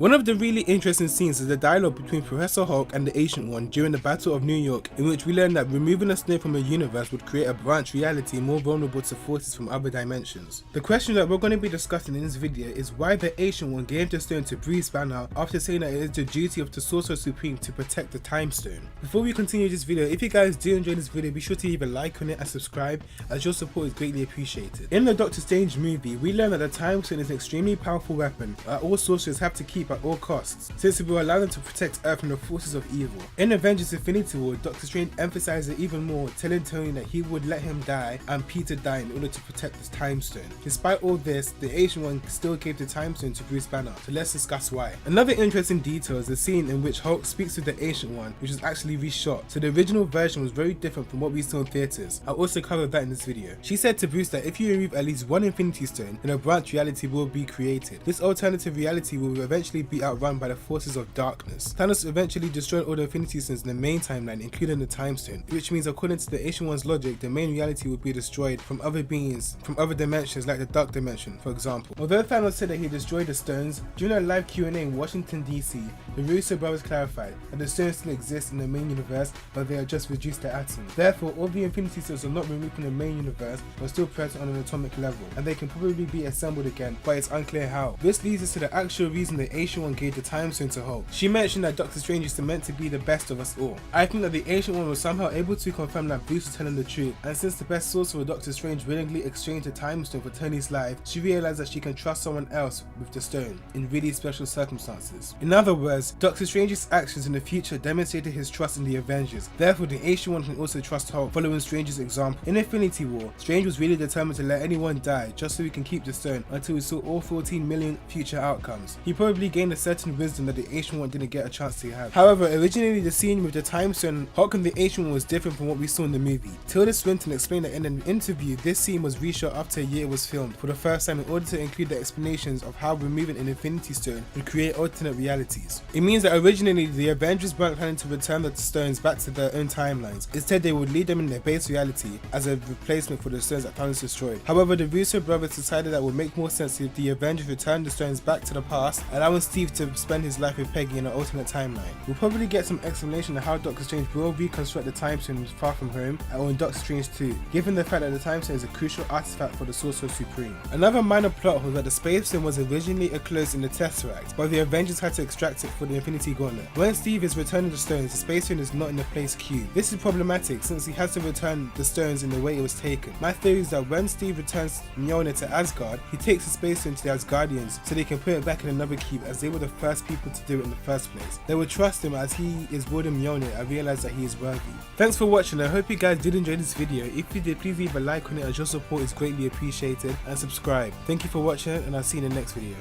One of the really interesting scenes is the dialogue between Professor Hulk and the Ancient One during the Battle of New York, in which we learn that removing a stone from a universe would create a branch reality more vulnerable to forces from other dimensions. The question that we're going to be discussing in this video is why the Ancient One gave the stone to Bruce Banner after saying that it is the duty of the Sorcerer Supreme to protect the Time Stone. Before we continue this video, if you guys do enjoy this video, be sure to leave a like on it and subscribe, as your support is greatly appreciated. In the Doctor Strange movie, we learn that the Time Stone is an extremely powerful weapon that all sorcerers have to keep at all costs, since it will allow them to protect Earth from the forces of evil. In Avengers Infinity War, Doctor Strange emphasizes it even more, telling Tony that he would let him die and Peter die in order to protect this Time Stone. Despite all this, the Ancient One still gave the Time Stone to Bruce Banner, so let's discuss why. Another interesting detail is the scene in which Hulk speaks to the Ancient One, which was actually reshot, so the original version was very different from what we saw in theatres. I'll also cover that in this video. She said to Bruce that if you remove at least one Infinity Stone, then a branch reality will be created. This alternative reality will eventually be outrun by the forces of darkness. Thanos eventually destroyed all the Infinity Stones in the main timeline, including the Time Stone, which means according to the Ancient One's logic, the main reality would be destroyed from other beings from other dimensions, like the Dark Dimension, for example. Although Thanos said that he destroyed the stones, during a live Q&A in Washington DC, the Russo brothers clarified that the stones still exist in the main universe, but they are just reduced to atoms. Therefore, all the Infinity Stones are not removed from the main universe, but still present on an atomic level, and they can probably be assembled again, but it's unclear how. This leads us to the actual reason the Ancient One gave the Time Stone to Hulk. She mentioned that Doctor Strange is meant to be the best of us all. I think that the Ancient One was somehow able to confirm that Bruce was telling the truth, and since the best sorcerer Doctor Strange willingly exchanged the Time Stone for Tony's life, she realized that she can trust someone else with the stone in really special circumstances. In other words, Doctor Strange's actions in the future demonstrated his trust in the Avengers. Therefore, the Ancient One can also trust Hulk, following Strange's example. In Infinity War, Strange was really determined to let anyone die just so he can keep the stone until we saw all 14 million future outcomes. He probably gained a certain wisdom that the Ancient One didn't get a chance to have. However, originally the scene with the Time Stone, Hulk and the Ancient One was different from what we saw in the movie. Tilda Swinton explained that in an interview, this scene was reshot after a year it was filmed for the first time in order to include the explanations of how removing an Infinity Stone would create alternate realities. It means that originally the Avengers weren't planning to return the stones back to their own timelines. Instead, they would leave them in their base reality as a replacement for the stones that Thanos destroyed. However, the Russo brothers decided that it would make more sense if the Avengers returned the stones back to the past, allowing Steve to spend his life with Peggy in an alternate timeline. We'll probably get some explanation of how Doctor Strange will reconstruct the Time Stone Far From Home or in Doctor Strange 2, given the fact that the Time Stone is a crucial artifact for the Sorcerer Supreme. Another minor plot was that the Space Stone was originally enclosed in the Tesseract, but the Avengers had to extract it for the Infinity Gauntlet. When Steve is returning the stones, the Space Stone is not in the place cube. This is problematic since he has to return the stones in the way it was taken. My theory is that when Steve returns Mjolnir to Asgard, he takes the Space Stone to the Asgardians so they can put it back in another cube, as they were the first people to do it in the first place. They would trust him as he is wielding Mjolnir and realize that he is worthy. Thanks for watching. I hope you guys did enjoy this video. If you did, please leave a like on it as your support is greatly appreciated, and subscribe. Thank you for watching, and I'll see you in the next video.